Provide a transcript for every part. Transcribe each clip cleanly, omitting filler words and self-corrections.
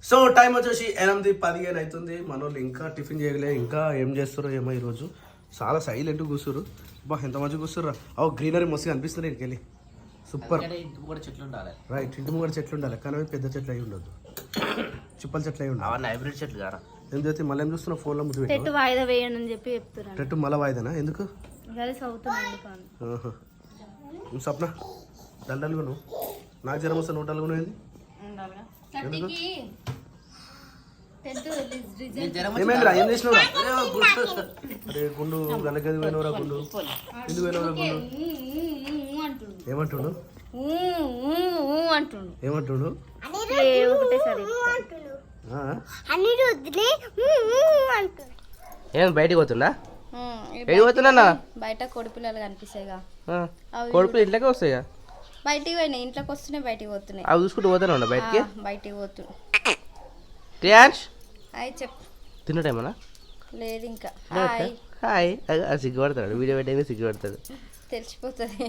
So time వచ్చేసి 8:15 అవుతుంది. మన వాళ్ళు ఇంకా టిఫిన్ చేయలే, ఇంకా ఏం చేస్తారో ఏమో. ఈరోజు చాలా సైలెంట్ కూర్చురు. బా ఎంత మంచిగా కూర్చుర్రా. గ్రీనరీ మస్తు కనిపిస్తుంది ఇంటికి వెళ్ళి. సూపర్ చెట్లు ఉండాలి. రైట్, ఇంటి ముంగడ చెట్లు ఉండాలి, కానీ అవి పెద్ద చెట్లు అయి ఉండదు, చిప్పల చెట్లు అయి ఉండాలి. హైబ్రిడ్ చెట్లు కారా. ఏం చేస్తే మళ్ళీ ఏం చూస్తున్నా ఫోన్లో ముద్దు టెట్టు వాయిదా వేయండి అని చెప్పి చెప్తున్నారు. టెట్టు మళ్ళీ వాయిదానా? ఎందుకు? స్వప్న డల్డల్గా నువ్వు నాకు జ్వరం వస్తే 100 ఏంది? ఏమైందిరా? ఏం చేసినావు? అరే గుండు గల్లగది పోయినవరా గుండు. ఎందుకు పోయినవరా గుండు? ఏమంటుండు? ఏమంటుండు? ఏం బయటికి పోతుందా? ఎడికి పోతున్నా? బయట కోడి పిల్లలు కనిపిస్తాయిగా, కొడుకులు ఇంట్లోకి వస్తాయిగా. బయటికి పోయినాయి, ఇంట్లోకి వస్తున్నాయి, బయటికి పోతున్నాయి. అవి చూసుకుంటూ పోతానే ఉన్నా బయటికి. బయటికి పోతున్నాయి. హాయ్ చెప్పు. తిన్నటేమన్నా లేదు ఇంకా. హాయ్ సిగ్గుపడతాడు, వీడియో పెట్టే సిగ్గుపడతాడు, తెలిసిపోతుంది.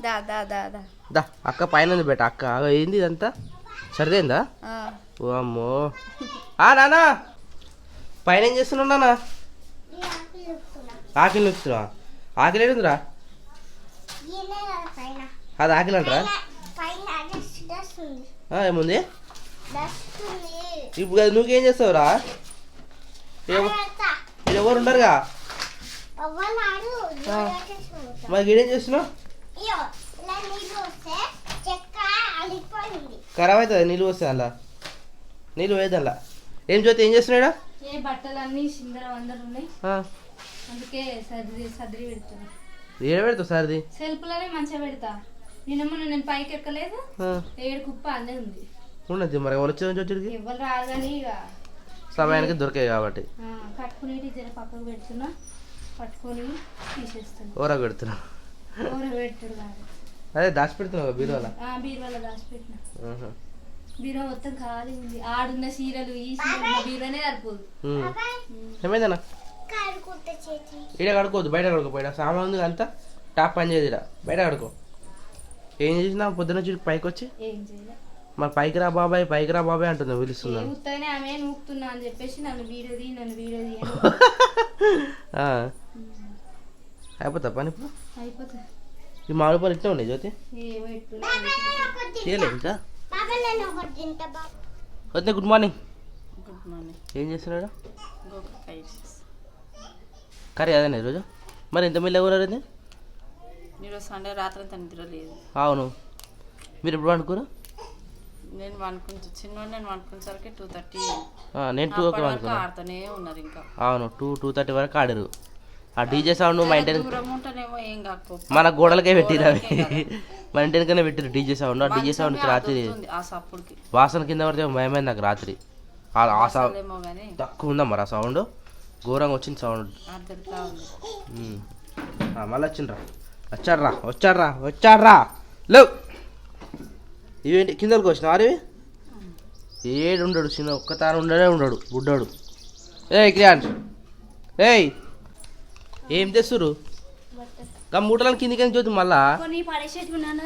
దా దా దా దా దా. అక్క పైన బెట. అక్క ఏంది ఇదంతా సరిదేందా? ఓ అమ్మో. నానా పైన ఏం చేస్తున్నావు నాన్న? ఆకిలి నొక్కుతున్నా. ఆకిలి ఏడుందిరా? అది ఆకిలి అంటారా? ఏముంది ఇప్పుడు? నువ్వేం చేస్తావురా? ఎవరు ఉండరుగా మరి గీడేం చేస్తున్నావు? ఖరాబ్ అవుతుంది నీళ్ళు వస్తాయి అలా. నీళ్ళు వేయదు అలా. ఏం చూస్తే ఏం చేస్తున్నాడా? ఏ బట్టలు అన్ని సిందర వందరు ఉన్నాయి, అందుకే సర్ది పెడుతున్నా. ఏడ పెడతావు సర్ది? సెల్ఫ్లోనే మంచిగా పెడతా. నేను పైకి ఎక్కలేదు, 7 కుప్ప అన్నీ ఉంది. ఉండదు మరి. ఎవరు వచ్చేది? ఎవరు రాగానే ఇక సమయానికి దొరికాయి కాబట్టి కట్టుకుని జర పక్కకు పెడుతున్నా, పట్టుకొని తీసేస్తున్నా. ఓరా పెడుతున్నా. పెడతాడు కాదు, అదే దాచి పెడుతున్నావు బీరువాల? బీరువాల దాచిపెట్టిన. బీరో మొత్తం ఖాళీ ఉంది. ఆడున్న చీరలు ఈ చీరలు బీరోనే సరిపోదు. ఏమైందన్నా? ఈడ కడుకోవద్దు, బయట కడుకో. బయట సామాన్ ఉంది అంతా టాప్ పని చేయదు. ఈడ బయట కడుకో. ఏం చేసినా పొద్దున్న వచ్చి పైకి వచ్చి ఏం చేయలే. మరి పైకి రా బాబాయ్, పైకి రా బాబాయ్ అంటుంది, పిలుస్తున్నాను. ఆమె నూపుతున్నా అని చెప్పేసి నన్ను వీడియోది అయిపోతా పని ఇప్పుడు. అయిపోతుంది. ఈ మామిడి పని ఇట్లా ఉన్నాయి జ్యోతి. చేయలేదు ఇంకా. వద్దే. Good morning. Good morning. ఏం చేస్తున్నాడు? కర్రీ అదేనా ఈరోజు? మరి ఎంత మిల్లి కూర? ఈరోజు సండే రాత్రి అంతా నిద్ర లేదు. అవును. మీరు ఎప్పుడు వండుకోరు? నేను వండుకునేసరికి 2:30. నేను 2 o'clock అనుకున్నా. ఆడుతూనే ఉన్నారు ఇంకా. అవును, 2:30 వరకు ఆడారు. ఆ డీజే సౌండ్ మా ఇంటి ఏం కాకపో మన గోడలకే పెట్టిరు అవి. మన ఇంటి వెనకనే పెట్టిరు డీజే సౌండ్. ఆ డీజే సౌండ్కి రాత్రి వాసన కింద పడితే భయమైంది నాకు రాత్రి. ఆ సౌండ్ తక్కువ ఉందా మరి? ఆ సౌండ్ ఘోరంగా వచ్చింది సౌండ్. మళ్ళీ వచ్చిండ్రా. వచ్చాడ్రా లేవు. ఇవేంటి కిందకి వచ్చిన వారివి? ఏడు ఉండడు చిన్న ఒక్క తాను ఉండడు బుడ్డాడు. క్రియాన్స్ ఏం తెస్తురు? మూటలను కిందికి చూద్దు. మళ్ళా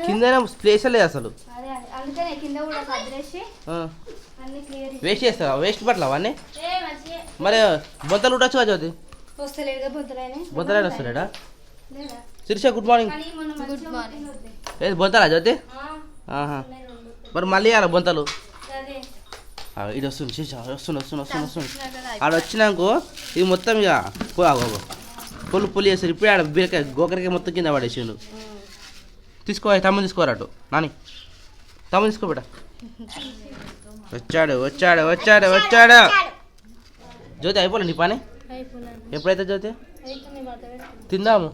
కింద ప్లేస్ లేదు అసలు. వేస్ట్ చేస్తావా? వేస్ట్ పట్ల అవన్నీ మరి బొంతలు ఉండొచ్చు కదా జ్యోతి? బొంతలైన వస్తున్నాడా? Sirisha good morning. ఏది బొంతలా జ్యోతి? మరి మళ్ళీ అలా బొంతలు ఇది వస్తుంది. శిరీష వస్తుంది. ఆడ వచ్చినాకో ఇది మొత్తం ఇక పొలి చేస్తారు. ఇప్పుడే ఆడ బీరకాయ గోకరకాయ మొత్తం కింద పడేసిండు. తీసుకో తమ్ముని తీసుకోరాటు. నాని తమ్ముని తీసుకోబెట్ట. వచ్చాడు. జ్యోతి అయిపోలే నీ పని? ఎప్పుడైతే జ్యోతి తిందాము?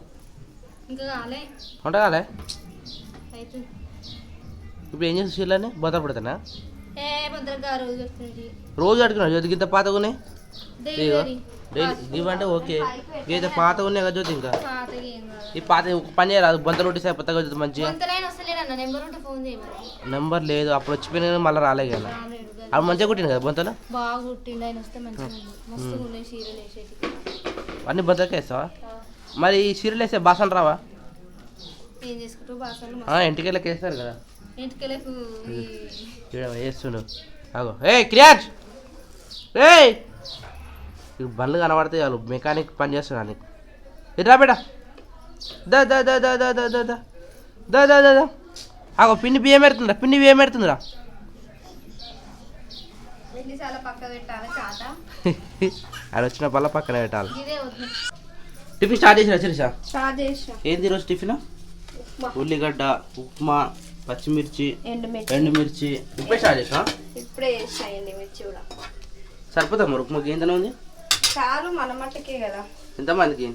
వంట కాలే? ఇప్పుడు ఏం చేస్తా? చీరలని బొంత పెడతానా? రోజు అడుగున్నా జ్యోతికి ఇంత పాత ఉన్నాయి. ఇవంటే ఓకే, ఇవైతే పాత ఉన్నాయి కదా జ్యోతి. ఇంకా ఈ పాత పని చేయరాదు? బొంతలు కొట్టేసి కొత్తగా జ్యోతి మంచిగా. నెంబర్ లేదు, అప్పుడు వచ్చిపోయినా మళ్ళీ రాలే కదా. అప్పుడు మంచిగా కుట్టింది కదా బొంతలు. అన్ని బొంతలకే వేస్తావా? మరి ఈ చీరలు వేస్తే బాసలు రావా? ఇంటికెళ్ళకి వేస్తారు కదా. వేస్తుండు అగో ఏ క్రియాజ్ ఏ బండ్లు కనబడితే చాలు మెకానిక్ పని చేస్తున్నాను ఇట్రా బేట దా దా దా దా దా దా దా దా దా దా దా దా అగో పిన్ని బియ్యం పెడుతుందిరా అది వచ్చిన పళ్ళ పక్కన పెట్టాలి టిఫిన్ స్టార్ట్ చేసినా ఏంది ఈరోజు టిఫిన్ ఉల్లిగడ్డ ఉప్మా పచ్చిమిర్చి ఎండుమిర్చి ఇప్పుడే స్టార్ట్ చేసినా ఇప్పుడే చేసిన ఎండుమిర్చి కూడా సరిపోతా మరి ఉప్మాకి ఏంతనే ఉంది చాలు మన మట్టుకే కదా ఎంతమందికి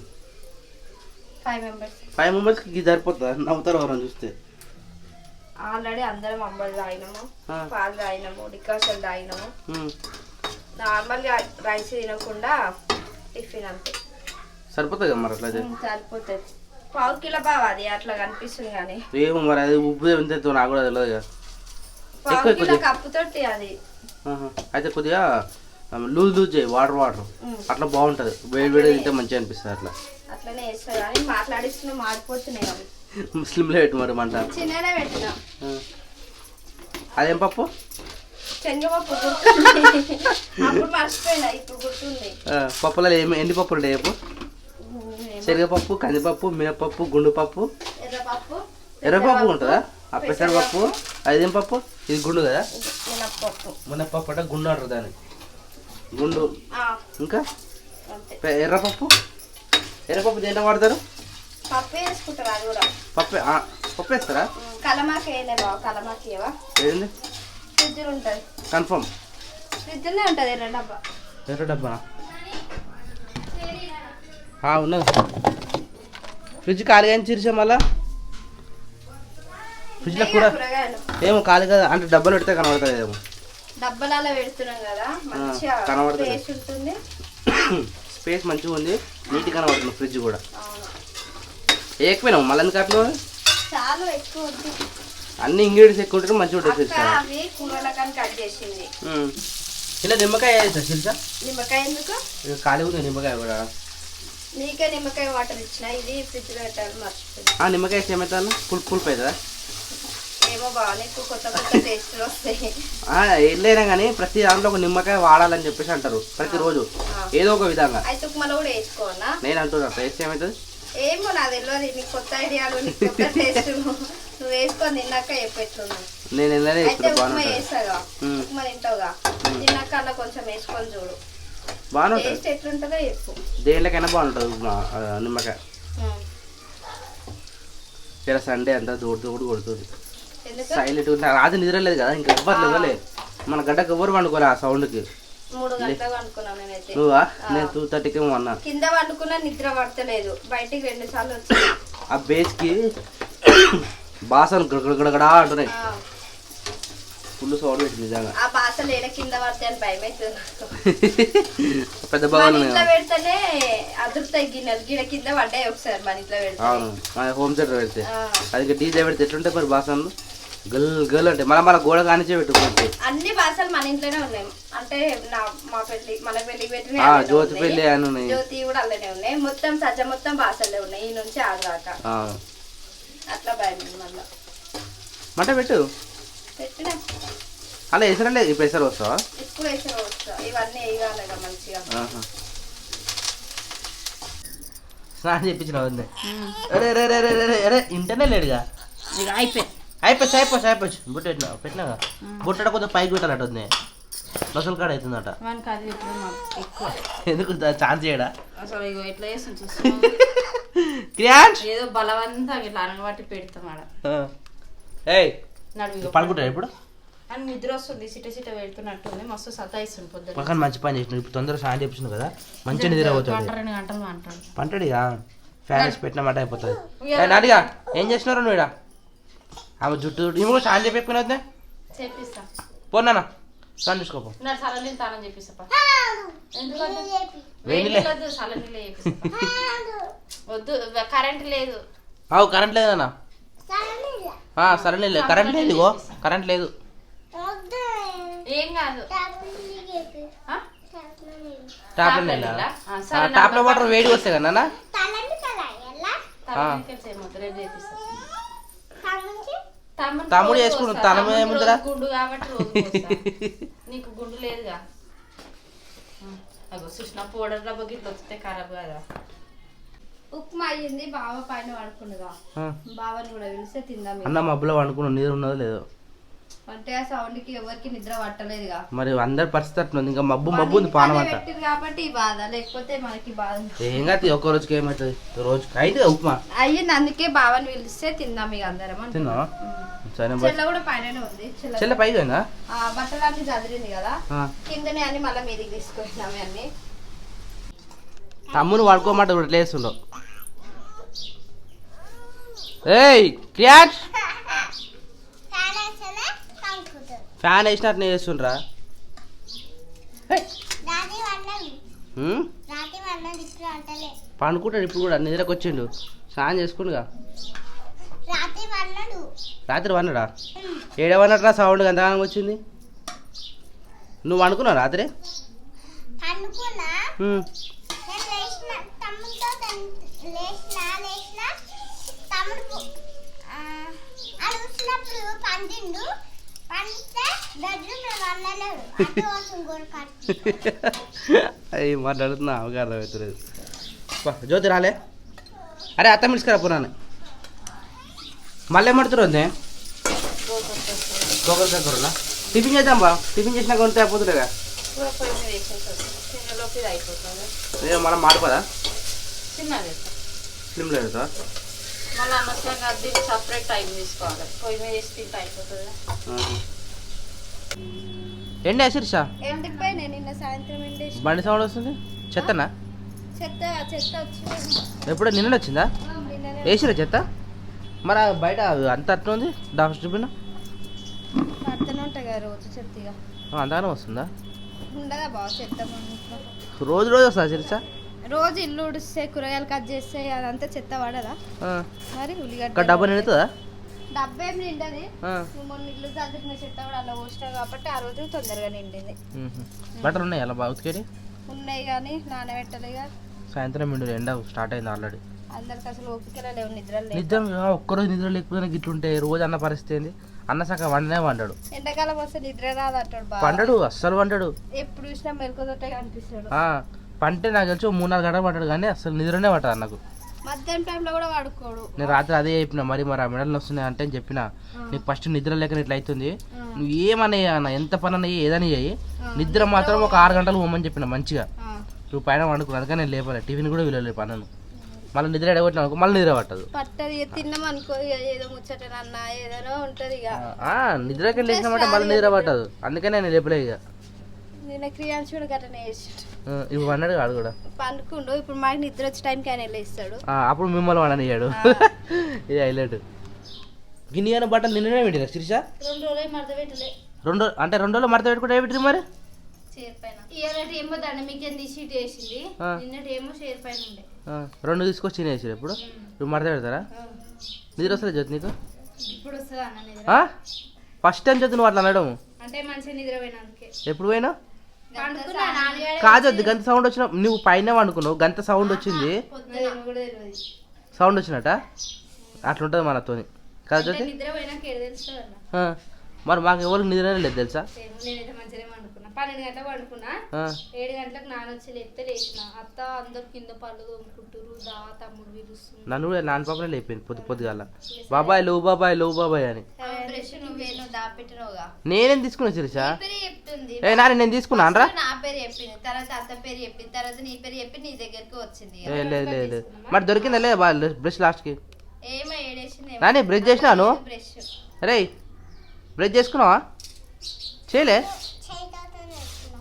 5 members 5 మెంబర్స్కి ఇది సరిపోతుందా నవ్వుతారు ఎవరైనా చూస్తే ఆల్రెడీ అందరం అంబలు తాగినాము పాలు తాగినాము డికాషన్ తాగినాము నార్మల్గా రైస్ తినకుండా టిఫిన్ అంతే సరిపోతుంది కదా మరి అట్లయితే సరిపోతుంది 1/4 కిలో బావ అది అట్లా కనిపిస్తుంది కానీ ఏమో మరి అది ఉప్పు ఎంత నాకు కూడా తెలియదు కదా 1/4 కిలో కప్పుతోటి అది అయితే కొద్దిగా లూజ్ చేయి వాటర్ అట్లా బాగుంటుంది వేడి వేడి తింటే మంచిగా అనిపిస్తుంది అట్లా అట్లనే వేస్తారు కానీ మాట్లాడిస్తున్నా మాడిపోతున్నాయి అవి ముస్లింలో పెట్టు మరి మంట చిన్ననే పెట్టినా అదేం పప్పు శనగపప్పు గుర్తుంది అప్పుడు మర్చిపోయినా ఇప్పుడు గుర్తుంది పప్పులలో ఏమి ఎన్ని పప్పులు ఉంటాయి చెప్పు శనగపప్పు కందిపప్పు మినపప్పు గుండు పప్పు ఎర్రపప్పు ఉంటుందా ఆ పెసరపప్పు అదేం పప్పు ఇది గుండు కదా మినపప్పు అంటే గుండు అంటారు దాన్ని గుండు ఇంకా ఎర్రపప్పు దేంట్లో వాడతారు పప్పు వేసుకుంటారు అది కూడా పప్పు వేస్తారా కలమాకి వేయలే బావ కలమాకి ఏవా ఏంది ఫ్రిడ్జ్ ఉంటుంది కన్ఫర్మ్ ఫ్రిడ్జ్లోనే ఉంటుంది ఎర్ర డబ్బా ఉన్నది ఫ్రిడ్జ్ ఖాళీగా చిరిసా మళ్ళా ఫ్రిడ్జ్లో కూర ఏమో ఖాళీ కదా అంటే డబ్బాలు పెడితే కనబడుతుంది ఏమో డబ్బాలలో పెడుతున్నాం కదా మంచిగా కనబడుతుంది ఉంటుంది స్పేస్ మంచిగా ఉంది నీట్గా కనబడుతుంది ఫ్రిడ్జ్ కూడా ఎక్కువైనా మళ్ళీ ఎందుకు అట్లా చాలా ఎక్కువ ఉంది అన్ని ఇంగ్రీడియంట్స్ ఎక్కువ ఉంటే మంచిగా ఉంటుంది అవి కూరలకని కట్ చేసింది ఇలా నిమ్మకాయ వేస్తా చిరుసా నిమ్మకాయ ఎందుకు ఖాళీ ఉంది నిమ్మకాయ కూడా నీకే నిమ్మకాయ వాటర్ ఇచ్చిన ఇది ఫ్రిడ్జ్ లో పెట్టాలి మర్చిపోయింది నిమ్మకాయ వేస్తే ఏమవుతా పులుపు అవుతుందా ఏమో బాగా నీకు కొత్త కొత్త టేస్ట్లు వస్తాయి వెళ్ళైనా కానీ ప్రతి దాంట్లో ఒక నిమ్మకాయ వాడాలని చెప్పేసి అంటారు ప్రతిరోజు ఏదో ఒక విధంగా అయితే ఉప్మాలో కూడా వేసుకోవాలా నేను అంటున్నా వేస్తే ఏమవుతుంది ఏమో నాకు తెలియదు నీకు కొత్త ఐడియాలు నీకు కొత్త టేస్ట్ నువ్వు వేసుకొని తిన్నాక చెప్పెట్టున్నావు నేను వెళ్ళనే అయితే ఉప్మా వేస్తాగా ఉప్మా తింటావుగా తిన్నాక అలా కొంచెం వేసుకొని చూడు బాగుంటుంది టేస్ట్ ఎట్లుంటుందో చెప్పు దేనికైనా బాగుంటుంది నిమ్మకాయ ఇలా సండే అంతా దూడు కొడుతుంది సైలెంట్ రాత్రి నిద్రలేదు కదా ఇంకా ఎవ్వరు లేవలే మన గడ్డకు ఎవరు పండుకోలే ఆ సౌండ్కి 3 గంటలకు వండుకున్నాను నేనైతే నువ్వా నేను 2:30కి అన్నా కింద వండుకున్నా నిద్ర పడతలేదు బయటికి 2 సార్లు వచ్చాను ఆ బేస్కి బాసలు గడగడా అంటున్నాయి ఫుల్ సౌండ్ పెట్టింది నిజంగా ఆ బాసలు ఏడ కింద పడితే అని భయం అవుతుంది పెద్ద బాగా ఇంట్లో పెడితేనే అదురుతాయి గిన్నెలు గిడ కింద పడ్డాయి ఒకసారి మన ఇంట్లో పెడితే అవును హోమ్ థియేటర్ పెడితే అది డీజే పెడితే ఎట్లుంటాయి మరి బాసలు గల్ గల్ అంటే మన గోడ కానిచ్చే పెట్టుకోవచ్చు అన్ని బాసలు మన ఇంట్లోనే ఉన్నాయి అంటే మా పెళ్లి మన పెళ్లికి పెట్టిన జ్యోతి పెళ్లి అని ఉన్నాయి జ్యోతి కూడా అలానే ఉన్నాయి మొత్తం సజ్జ మొత్తం బాసలే ఉన్నాయి ఈ నుంచి ఆగాక అట్లా భయం మళ్ళీ మంట పెట్టు పెట్టినా అలా వేసరలేదు ఇప్పుడు వేసారు వస్తావా ఇప్పుడు వేసారు వస్తా ఇవన్నీ వేయాలిగా మంచిగా స్నానం చెప్పించిన ఉంది అరే అరే అరే అరే అరే ఇంటనే లేడుగా అయిపోయి బుట్ట పెట్టినాగా బుట్టడ కొద్దిగా పైకి పెట్టాలట్టుంది నొసలు కాడ అవుతుందట ఎందుకు ఛాన్స్ చేయడా అసలు ఇగో ఎట్లా చేస్తాను క్రియాన్స్ ఏదో బలవంతంగా ఇట్లా అనబట్టి పెడతాం ఏయ్ పడుకుంటారు ఇప్పుడు అని నిద్ర వస్తుంది సిట పెడుతున్నట్టుంది మస్తు సతాయిస్తుంది పొద్దున పక్కన మంచి పని చేసిన ఇప్పుడు తొందరగా స్నానం చేపించిన కదా మంచిగా నిద్ర అవుతుంది 2 గంటలు అంటాడు పంటడిగా ఫ్యాన్ వేసి పెట్టినమాట అయిపోతుంది నాడిగా ఏం చేసినారు నువ్వు ఇడా ఆమె జుట్టు నువ్వు కూడా స్నానం చెప్పేసుకుని చేపిస్తా పోనా స్నానం చూసుకోపో సలనీళ్ళు తానం చేపిస్తా వద్దు కరెంట్ లేదు కరెంట్ లేదన్నా సరే లేదు కరెంట్ లేదు ఇగో కరెంట్ లేదు ఏం కాదు టాప్లో వాటర్ వేడి వస్తాయి కదా తమ్ముడు చేసుకున్నాడు తన ఏముందిరా గుండు కాబట్టి రోజు పోస్తా. నీకు గుండు లేదుగా అగో సుష్ణ పౌడర్ డబ్బా గిట్ల వస్తే ఖరాబ్ కదా. ఉప్మా అయ్యింది బావ పైన పడుకున్నదా బావని కూడా పిలిస్తే తిందాం. అన్న మబ్బులో వండుకున్నావు నీరు ఉన్నదో లేదో అంటే ఆ సౌండ్ కి ఎవరికి నిద్ర పట్టలేదుగా. మరి అందరి పరిస్థితి అట్లుంది ఇంకా మబ్బు ఉంది పానం అంట కాబట్టి ఈ బాధ లేకపోతే మనకి బాధ ఏం కాదు ఒక్క రోజుకి ఏమవుతుంది రోజు అయితే ఉప్మా అయ్యింది అందుకే బావని పిలిస్తే తిందాం ఇక అందరం. తిన్నా చెల్ల కూడా పైన ఉంది చెల్ల పైగా బట్టలు అన్ని చదిరింది కదా కిందనే అని మళ్ళీ మీదికి తీసుకొచ్చినాము అన్ని. తమ్ముని వాడుకోమాట ఇప్పుడు లేస్తుండవు. ఏయ్ క్రియాట్ ఫ్యాన్ వేసినట్టు నేను వేస్తుండ్రా. పండుకుంటాడు ఇప్పుడు కూడా నిద్రకు వచ్చిండు స్నానం చేసుకుండుగా. రాత్రి వన్నడా ఏడవన్నట్రా సౌండ్ ఎంతగానం వచ్చింది. నువ్వు అనుకున్నావు రాత్రి అయ్యి మాట్లాడుతున్నా అవగాహన అవుతుంది. జ్యోతి రాలే అరే అత్త మిల్స్కరా పురానే మళ్ళీ ఏమడుతురు గోకరకాయ టిఫిన్ చేద్దాం బా టిఫిన్ చేసినాక ఉంటే అయిపోతుందిగా మనం మాడిపోదా స్లిమ్లో పెడతా మళ్ళీ అనవసరంగా దీనికి సపరేట్ టైం తీసుకోవాలి పొయ్యి మీద వేసి తింటే అయిపోతుంది. ఎండి శిర్షా ఏం తిప్పాయి నిన్న సాయంత్రం ఎండి బండి సౌండ్ వస్తుంది చెత్తనా చెత్త చెత్త వచ్చింది ఎప్పుడో నిన్న వచ్చిందా వేసిరా చెత్త మరి బయట అంత అట్లా ఉంది డస్ట్బిన్ పడుతూనే ఉంటాయి కదా రోజు చెత్తగా అంతగానే వస్తుందా ఉండదా బాగా చెత్త రోజు రోజు వస్తుందా శిర్షా రోజు ఇల్లు ఉడిస్తే కూరగాయలు కట్ చేస్తే అదంతా చెత్త పడదా మరి ఉల్లిగడ్డ డబ్బా నిండుతుందా డబ్బా ఏం నిండది మొన్న ఇల్లు చదివిన చెత్త కూడా అలా పోసినావు కాబట్టి ఆ రోజు తొందరగా నిండింది. బట్టలు ఉన్నాయి అలా బాగా ఉతికేది ఉన్నాయి కానీ నానబెట్టలేగా సాయంత్రం మిండు ఎండ స్టార్ట్ అయింది ఆల్రెడీ. అందరికి అసలు ఓపికలే లేవు నిద్ర ఒక్కరోజు నిద్ర లేకపోయినా గిట్లుంటే రోజు అన్న పరిస్థితి ఏంది. అన్న సగం వండనే వండాడు ఎండాకాలం వస్తే నిద్ర రాదు అంటాడు వండడు అస్సలు వండడు ఎప్పుడు చూసినా మెలకుతోటే కనిపిస్తాడు. పంటే నాకు తెలిసి 3-4 గంటలు పడ్డాడు కానీ అసలు నిద్రనే పట్టదు అన్నకు. మధ్యాహ్నం టైంలో కూడా పడుకోడు. నేను రాత్రి అదే చెప్పిన మరి ఆ మెడలు వస్తున్నాయి అంటే అని చెప్పిన నీకు ఫస్ట్ నిద్ర లేక ఇట్లా అవుతుంది నువ్వు ఏమన్నా అన్న ఎంత పని అన్నా ఏదని అయ్యి నిద్ర మాత్రం ఒక 6 గంటలు పోమని చెప్పిన మంచిగా నువ్వు పైన వండుకున్నాను అందుకని నేను లేపలే టిఫిన్ కూడా వెళ్ళలేదు పన్నను మళ్ళీ నిద్ర ఎడగొట్టినా అనుకో మళ్ళీ నిద్ర పట్టదు పట్టదు తిన్నాం అనుకో ఏదో ముచ్చటనన్నా ఏదైనా ఉంటది నిద్రకి లేచినామంటే మళ్ళీ నిద్ర పట్టదు అందుకని నేను లేపలే ఇక. నిన్న క్రియాంశుడు గట్టనే చేసాడు ఇప్పుడు అన్నాడు కాదు కూడా పండుకుండు ఇప్పుడు మాకు నిద్ర వచ్చే టైంకి ఆయన వెళ్ళేస్తాడు అప్పుడు మిమ్మల్ని వాడనియ్యాడు. ఇది హైలైట్. గిన్నె అయిన బట్టలు నిన్ననే పెట్టిరా శిరీష 2 రోజులు మడత పెట్టలే 2 రోజులు మడత పెట్టుకుంటే పెట్టిరు మరి చైర్ పైన ఇయర్ ఏమో దండ మీకు షీట్ వేసింది నిన్నటి ఏమో చైర్ పైన ఉండే 2 తీసుకొచ్చి తినేసారు ఇప్పుడు నువ్వు మడత పెడతారా నిద్ర వస్తుంది జ్యోతి నీకు ఇప్పుడు వస్తుంది అన్న నిద్ర ఫస్ట్ టైం జ్యోతి నువ్వు అట్లా అనడం అంటే మంచిగా నిద్ర పోయినందుకే ఎప్పుడు పోయినా కాదు గంత సౌండ్ వచ్చిన నువ్వు పైన వండుకున్నావు గంత సౌండ్ వచ్చింది సౌండ్ వచ్చినట్ట అట్లుంటుంది మనతోని కాదు జ్యోతి మరి మాకు ఎవరికి నిద్రనే లేదు తెలుసా. నేనైతే మంచిగా వండుకున్నా 12 గంటలకు వండుకున్నా 7 గంటలకు నానొచ్చి లేపితే లేచిన అత్త అందరు కింద పళ్ళు తోముకుంటారు దా తమ్ముడు పిలుస్తుంది నన్ను కూడా నాన్న పాపనే లేపింది పొద్దుగాల బాబాయ్ లో బాబాయ్ లో బాబాయ్ అని. నేనేం తీసుకున్నా శిరీషా ఏ నాని నేను తీసుకున్నాను రా నా పేరు చెప్పింది తర్వాత అత్త పేరు చెప్పింది తర్వాత నీ పేరు చెప్పి నీ దగ్గరికి వచ్చింది. లేదు లేదు మరి దొరికిందా లేదు బ్రష్ లాస్ట్కి ఏమో ఏడేసింది నాని బ్రష్ చేసినాను అరే బ్రష్ చేసుకున్నావా చేయలే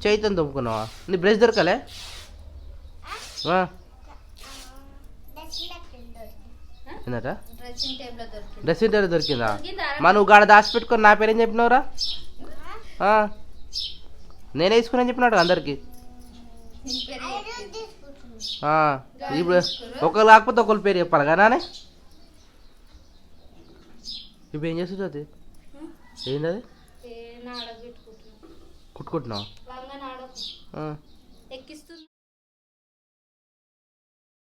చేయితో తొమ్ముకున్నావా నీ బ్రష్ దొరకలే ఏందట డ్రెస్సింగ్ టేబుల్ దొరికిందా మా నువ్వు గాడ దాచిపెట్టుకొని నా పేరేం చెప్పినవురా నేనే తీసుకుని చెప్పినాడు అందరికి. ఇప్పుడు ఒకరు కాకపోతే ఒకరి పేరు చెప్పాలి కదా నానే. ఇప్పుడు ఏం చేస్తుంది అది ఏంది అది కుట్టుకుంటున్నావు